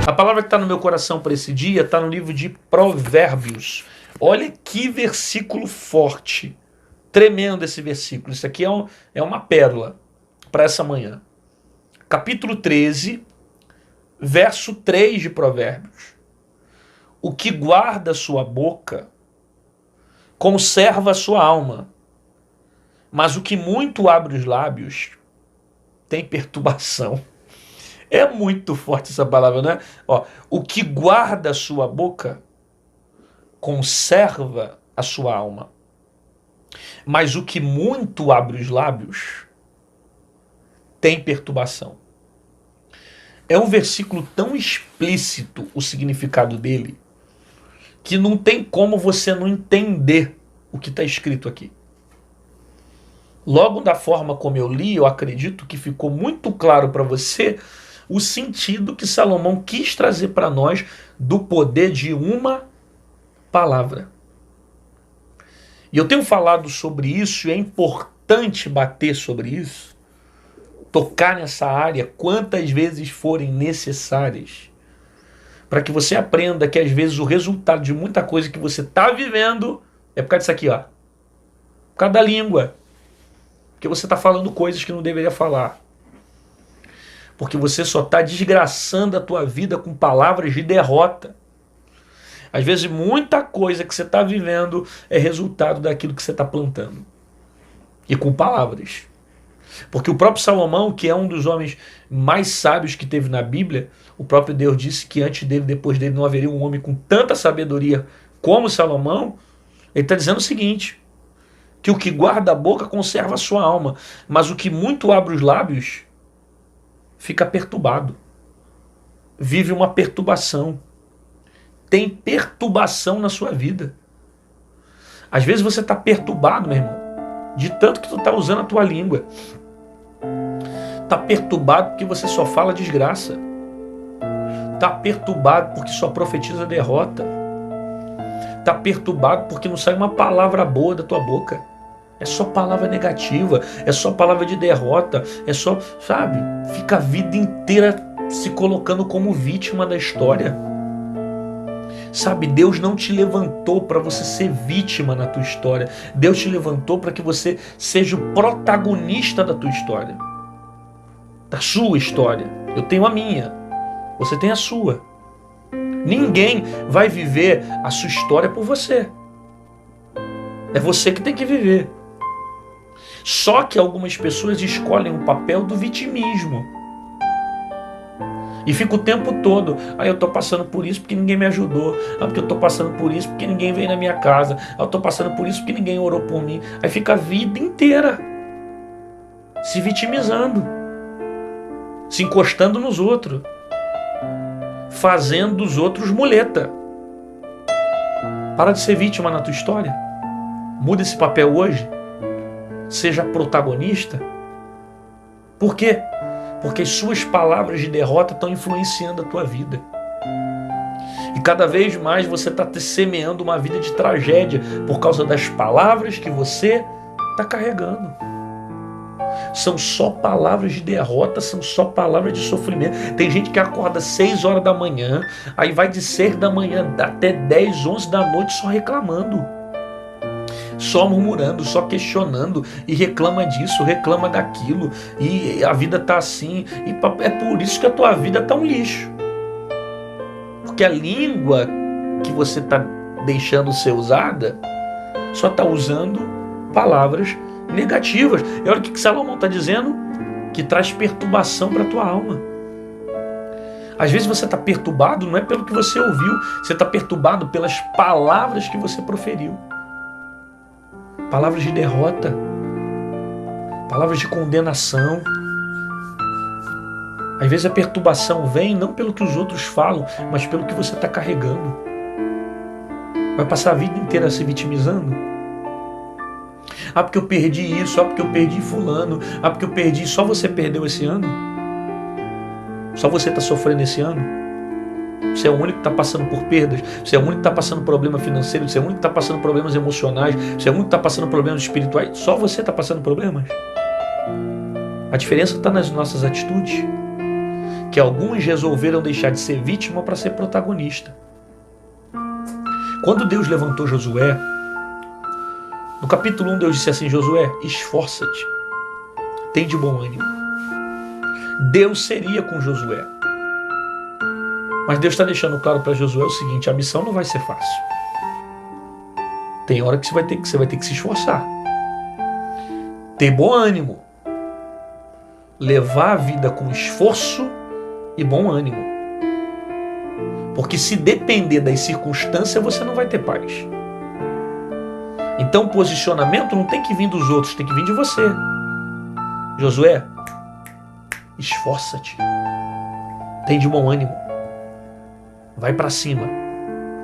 A palavra que está no meu coração para esse dia está no livro de Provérbios. Olha que versículo forte. Tremendo esse versículo. Isso aqui é uma pérola para essa manhã. Capítulo 13, verso 3 de Provérbios. O que guarda sua boca conserva a sua alma, mas o que muito abre os lábios tem perturbação. É muito forte essa palavra, né? Ó, o que guarda a sua boca conserva a sua alma, mas o que muito abre os lábios tem perturbação. É um versículo tão explícito o significado dele que não tem como você não entender o que está escrito aqui. Logo da forma como eu li, eu acredito que ficou muito claro para você o sentido que Salomão quis trazer para nós do poder de uma palavra. E eu tenho falado sobre isso e é importante bater sobre isso, tocar nessa área quantas vezes forem necessárias, para que você aprenda que às vezes o resultado de muita coisa que você está vivendo é por causa disso aqui, ó. Por causa da língua. Porque você está falando coisas que não deveria falar. Porque você só está desgraçando a tua vida com palavras de derrota. Às vezes muita coisa que você está vivendo é resultado daquilo que você está plantando. E com palavras. Porque o próprio Salomão, que é um dos homens mais sábios que teve na Bíblia, o próprio Deus disse que antes dele, depois dele, não haveria um homem com tanta sabedoria como Salomão. Ele está dizendo o seguinte, que o que guarda a boca conserva a sua alma, mas o que muito abre os lábios fica perturbado. Vive uma perturbação. Tem perturbação na sua vida. Às vezes você está perturbado, meu irmão, de tanto que tu está usando a tua língua. Está perturbado porque você só fala desgraça. Está perturbado porque só profetiza derrota. Está perturbado porque não sai uma palavra boa da tua boca. É só palavra negativa, é só palavra de derrota, é só, sabe, fica a vida inteira se colocando como vítima da história. Sabe, Deus não te levantou para você ser vítima na tua história. Deus te levantou para que você seja o protagonista da tua história. Da sua história. Eu tenho a minha, você tem a sua. Ninguém vai viver a sua história por você. É você que tem que viver. Só que algumas pessoas escolhem o papel do vitimismo. E fica o tempo todo, eu estou passando por isso porque ninguém me ajudou, porque eu estou passando por isso porque ninguém veio na minha casa, eu estou passando por isso porque ninguém orou por mim. Aí fica a vida inteira se vitimizando, se encostando nos outros, fazendo dos outros muleta. Para de ser vítima na tua história. Muda esse papel hoje. Seja protagonista. Por quê? Porque as suas palavras de derrota estão influenciando a tua vida. E cada vez mais você está semeando uma vida de tragédia por causa das palavras que você está carregando. São só palavras de derrota, são só palavras de sofrimento. Tem gente que acorda 6 horas da manhã, aí vai de 6 da manhã até 10, 11 da noite só reclamando. Só murmurando, só questionando, e reclama disso, reclama daquilo, e a vida tá assim, e é por isso que a tua vida tá um lixo. Porque a língua que você tá deixando ser usada, só tá usando palavras negativas. E olha o que Salomão tá dizendo, que traz perturbação para tua alma. Às vezes você tá perturbado, não é pelo que você ouviu, você tá perturbado pelas palavras que você proferiu. Palavras de derrota, palavras de condenação. Às vezes a perturbação vem não pelo que os outros falam, mas pelo que você está carregando. Vai passar a vida inteira se vitimizando. Porque eu perdi isso, porque eu perdi fulano, porque eu perdi. Só você perdeu esse ano? Só você está sofrendo esse ano? Você é o único que está passando por perdas, você é o único que está passando problema financeiro, você é o único que está passando problemas emocionais, você é o único que está passando problemas espirituais. Só você está passando problemas. A diferença está nas nossas atitudes. que alguns resolveram deixar de ser vítima para ser protagonista. Quando Deus levantou Josué, no capítulo 1 Deus disse assim: Josué, esforça-te, tem de bom ânimo. Deus seria com Josué. Mas Deus está deixando claro para Josué o seguinte: a missão não vai ser fácil. Tem hora que você vai ter que se esforçar. Ter bom ânimo. Levar a vida com esforço e bom ânimo. Porque se depender das circunstâncias, você não vai ter paz. Então o posicionamento não tem que vir dos outros, tem que vir de você. Josué, esforça-te. Tem de bom ânimo. Vai para cima.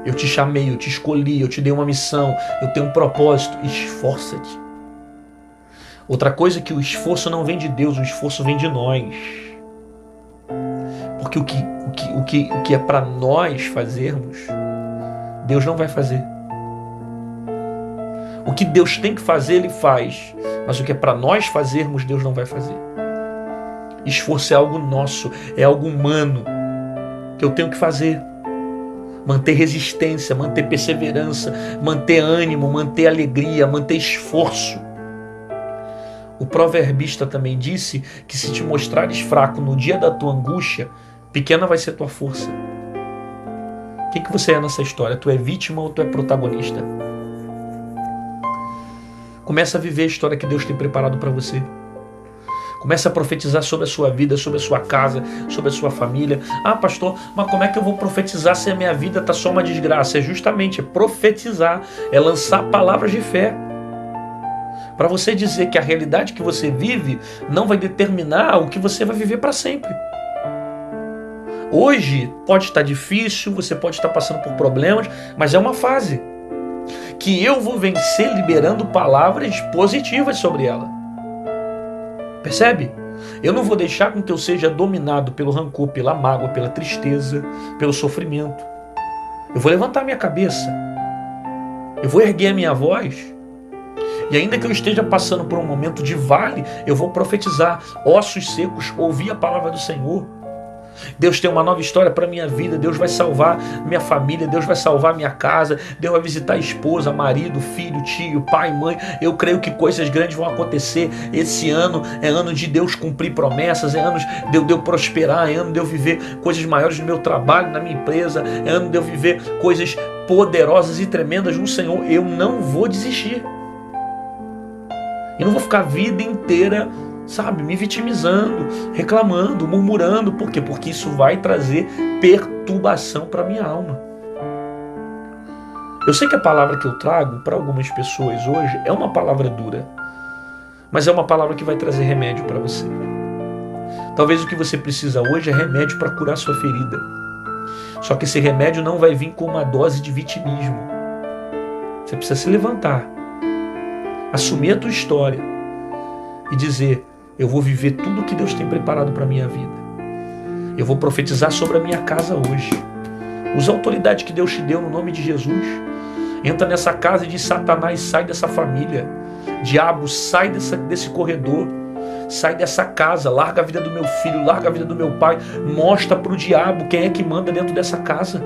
Eu te chamei, eu te escolhi, eu te dei uma missão, eu tenho um propósito. Esforça-te. Outra coisa é que o esforço não vem de Deus, o esforço vem de nós. Porque o que é para nós fazermos, Deus não vai fazer. O que Deus tem que fazer, Ele faz. Mas o que é para nós fazermos, Deus não vai fazer. Esforço é algo nosso, é algo humano, que eu tenho que fazer. Manter resistência, manter perseverança, manter ânimo, manter alegria, manter esforço. O proverbista também disse que se te mostrares fraco no dia da tua angústia, pequena vai ser tua força. Quem que você é nessa história? Tu é vítima ou tu é protagonista? Começa a viver a história que Deus tem preparado para você. Começa a profetizar sobre a sua vida, sobre a sua casa, sobre a sua família. Ah, pastor, mas como é que eu vou profetizar se a minha vida está só uma desgraça? É justamente profetizar, é lançar palavras de fé. Para você dizer que a realidade que você vive não vai determinar o que você vai viver para sempre. Hoje pode estar difícil, você pode estar passando por problemas, mas é uma fase que eu vou vencer liberando palavras positivas sobre ela. Percebe? Eu não vou deixar com que eu seja dominado pelo rancor, pela mágoa, pela tristeza, pelo sofrimento. Eu vou levantar minha cabeça. Eu vou erguer a minha voz. E ainda que eu esteja passando por um momento de vale, eu vou profetizar. Ossos secos, ouvir a palavra do Senhor. Deus tem uma nova história para a minha vida. Deus vai salvar minha família. Deus vai salvar minha casa. Deus vai visitar a esposa, marido, filho, tio, pai, mãe. Eu creio que coisas grandes vão acontecer. Esse ano é ano de Deus cumprir promessas. É ano de eu prosperar. É ano de eu viver coisas maiores no meu trabalho, na minha empresa. É ano de eu viver coisas poderosas e tremendas no Senhor. Eu não vou desistir. Eu não vou ficar a vida inteira, sabe, me vitimizando, reclamando, murmurando. Por quê? Porque isso vai trazer perturbação para a minha alma. Eu sei que a palavra que eu trago para algumas pessoas hoje é uma palavra dura, mas é uma palavra que vai trazer remédio para você. Talvez o que você precisa hoje é remédio para curar sua ferida. Só que esse remédio não vai vir com uma dose de vitimismo. Você precisa se levantar, assumir a tua história e dizer: eu vou viver tudo que Deus tem preparado para a minha vida. Eu vou profetizar sobre a minha casa hoje. Usa a autoridade que Deus te deu no nome de Jesus. Entra nessa casa e diz: Satanás, sai dessa família. Diabo, sai desse corredor. Sai dessa casa, larga a vida do meu filho, larga a vida do meu pai. Mostra para o diabo quem é que manda dentro dessa casa.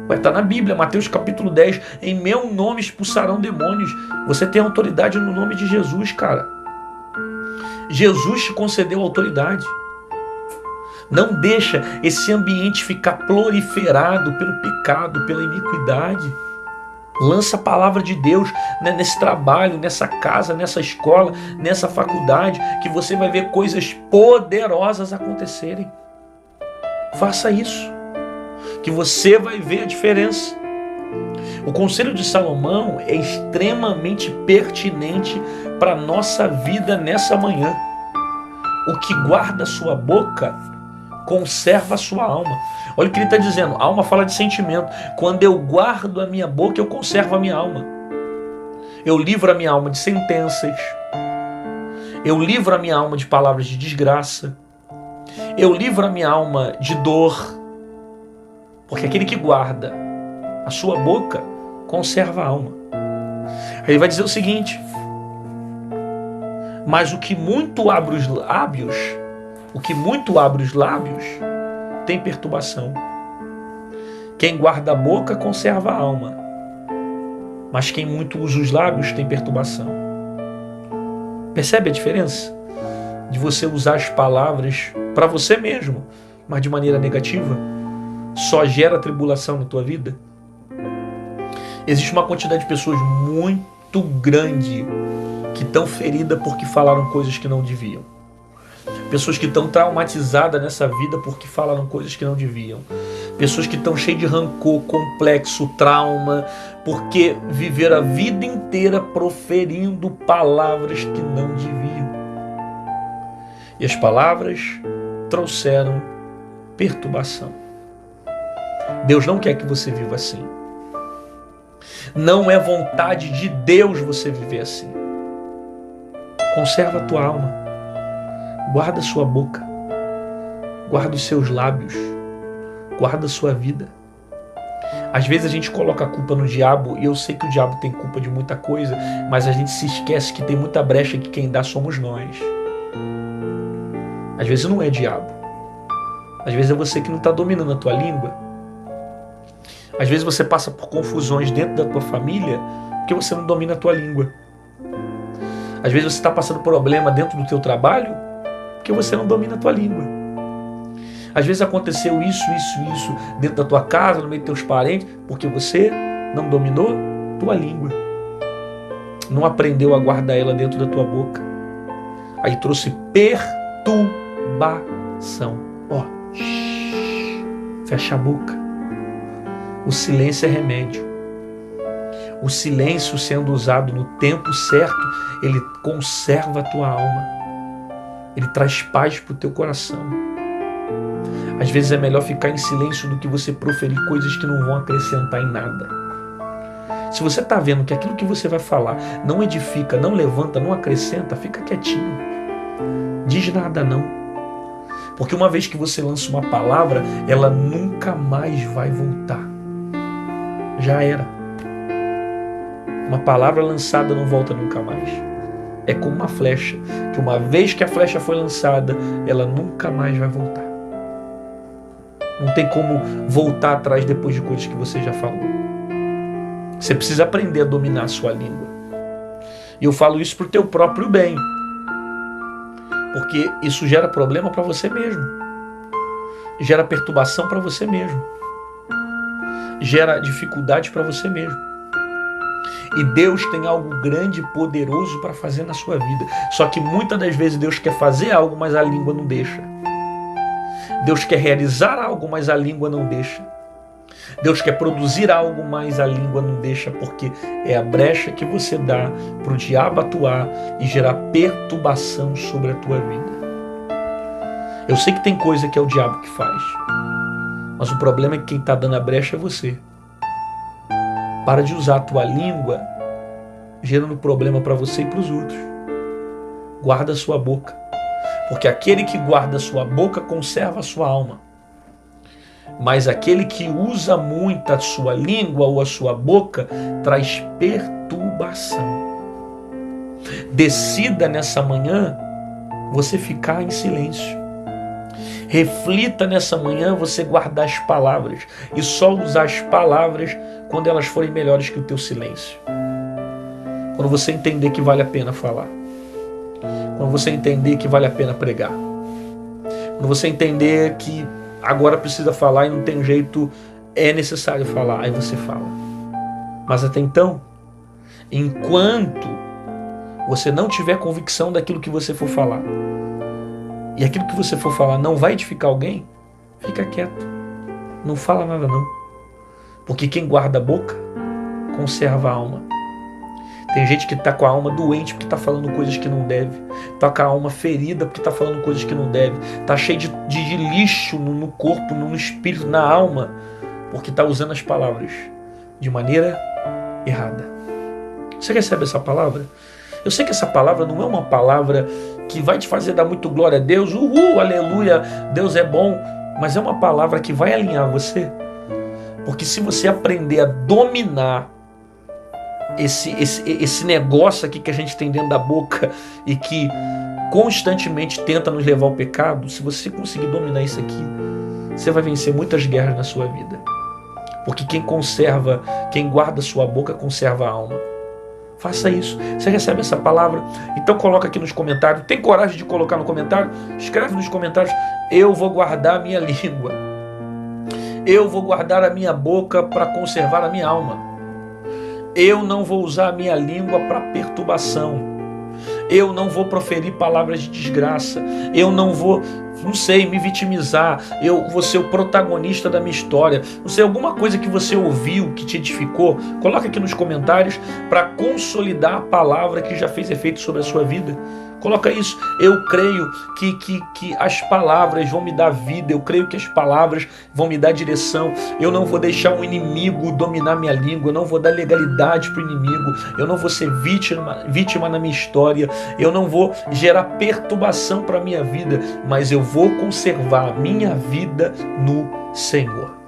Vai estar na Bíblia, Mateus capítulo 10. Em meu nome expulsarão demônios. Você tem autoridade no nome de Jesus, cara. Jesus te concedeu autoridade. Não deixa esse ambiente ficar proliferado pelo pecado, pela iniquidade. Lança a palavra de Deus, né, nesse trabalho, nessa casa, nessa escola, nessa faculdade, que você vai ver coisas poderosas acontecerem. Faça isso, que você vai ver a diferença. O conselho de Salomão é extremamente pertinente para a nossa vida nessa manhã. O que guarda a sua boca conserva a sua alma. Olha o que ele está dizendo. A alma fala de sentimento. Quando eu guardo a minha boca, eu conservo a minha alma. Eu livro a minha alma de sentenças. Eu livro a minha alma de palavras de desgraça. Eu livro a minha alma de dor. Porque aquele que guarda a sua boca conserva a alma. Aí ele vai dizer o seguinte: mas o que muito abre os lábios O que muito abre os lábios tem perturbação. Quem guarda a boca conserva a alma, mas quem muito usa os lábios tem perturbação. Percebe a diferença de você usar as palavras para você mesmo, mas de maneira negativa? Só gera tribulação na tua vida? Existe uma quantidade de pessoas muito grande que estão feridas porque falaram coisas que não deviam. Pessoas que estão traumatizadas nessa vida porque falaram coisas que não deviam. Pessoas que estão cheias de rancor, complexo, trauma, porque viveram a vida inteira proferindo palavras que não deviam. E as palavras trouxeram perturbação. Deus não quer que você viva assim. Não é vontade de Deus você viver assim. Conserva a tua alma. Guarda a sua boca. Guarda os seus lábios. Guarda a sua vida. Às vezes a gente coloca a culpa no diabo, e eu sei que o diabo tem culpa de muita coisa, mas a gente se esquece que tem muita brecha que quem dá somos nós. Às vezes não é diabo. Às vezes é você que não está dominando a tua língua. Às vezes você passa por confusões dentro da tua família porque você não domina a tua língua. Às vezes você está passando problema dentro do teu trabalho porque você não domina a tua língua. Às vezes aconteceu isso dentro da tua casa, no meio dos teus parentes, porque você não dominou tua língua. Não aprendeu a guardar ela dentro da tua boca. Aí trouxe perturbação. Ó, fecha a boca. O silêncio é remédio. O silêncio sendo usado no tempo certo, ele conserva a tua alma. Ele traz paz para o teu coração. Às vezes é melhor ficar em silêncio do que você proferir coisas que não vão acrescentar em nada. Se você está vendo que aquilo que você vai falar não edifica, não levanta, não acrescenta, fica quietinho. Diz nada não. Porque uma vez que você lança uma palavra, ela nunca mais vai voltar. Já era. Uma palavra lançada não volta nunca mais. É como uma flecha, que uma vez que a flecha foi lançada, ela nunca mais vai voltar. Não tem como voltar atrás depois de coisas que você já falou. Você precisa aprender a dominar a sua língua. E eu falo isso para o teu próprio bem. Porque isso gera problema para você mesmo. Gera perturbação para você mesmo. Gera dificuldade para você mesmo. E Deus tem algo grande e poderoso para fazer na sua vida. Só que muitas das vezes Deus quer fazer algo, mas a língua não deixa. Deus quer realizar algo, mas a língua não deixa. Deus quer produzir algo, mas a língua não deixa, porque é a brecha que você dá para o diabo atuar e gerar perturbação sobre a tua vida. Eu sei que tem coisa que é o diabo que faz, mas o problema é que quem está dando a brecha é você. Para de usar a tua língua gerando problema para você e para os outros. Guarda a sua boca. Porque aquele que guarda a sua boca conserva a sua alma. Mas aquele que usa muito a sua língua ou a sua boca traz perturbação. Decida nessa manhã você ficar em silêncio. Reflita nessa manhã você guardar as palavras e só usar as palavras quando elas forem melhores que o teu silêncio. Quando você entender que vale a pena falar. Quando você entender que vale a pena pregar. Quando você entender que agora precisa falar e não tem jeito, é necessário falar, aí você fala. Mas até então, enquanto você não tiver convicção daquilo que você for falar, e aquilo que você for falar não vai edificar alguém, fica quieto. Não fala nada não. Porque quem guarda a boca, conserva a alma. Tem gente que está com a alma doente porque está falando coisas que não deve. Está com a alma ferida porque está falando coisas que não deve. Está cheio de lixo no corpo, no espírito, na alma, porque está usando as palavras de maneira errada. Você recebe essa palavra? Eu sei que essa palavra não é uma palavra que vai te fazer dar muito glória a Deus. Uhul, aleluia, Deus é bom. Mas é uma palavra que vai alinhar você. Porque se você aprender a dominar esse negócio aqui que a gente tem dentro da boca e que constantemente tenta nos levar ao pecado, se você conseguir dominar isso aqui, você vai vencer muitas guerras na sua vida. Porque quem guarda sua boca, conserva a alma. Faça isso. Você recebe essa palavra? Então coloca aqui nos comentários. Tem coragem de colocar no comentário? Escreve nos comentários. Eu vou guardar a minha língua. Eu vou guardar a minha boca para conservar a minha alma. Eu não vou usar a minha língua para perturbação. Eu não vou proferir palavras de desgraça. Eu não vou, me vitimizar. Eu vou ser o protagonista da minha história. Não sei, alguma coisa que você ouviu, que te edificou, coloca aqui nos comentários para consolidar a palavra que já fez efeito sobre a sua vida. Coloca isso. Eu creio que as palavras vão me dar vida. Eu creio que as palavras vão me dar direção. Eu não vou deixar um inimigo dominar minha língua. Eu não vou dar legalidade para o inimigo. Eu não vou ser vítima na minha história. Eu não vou gerar perturbação para a minha vida. Mas eu vou conservar a minha vida no Senhor.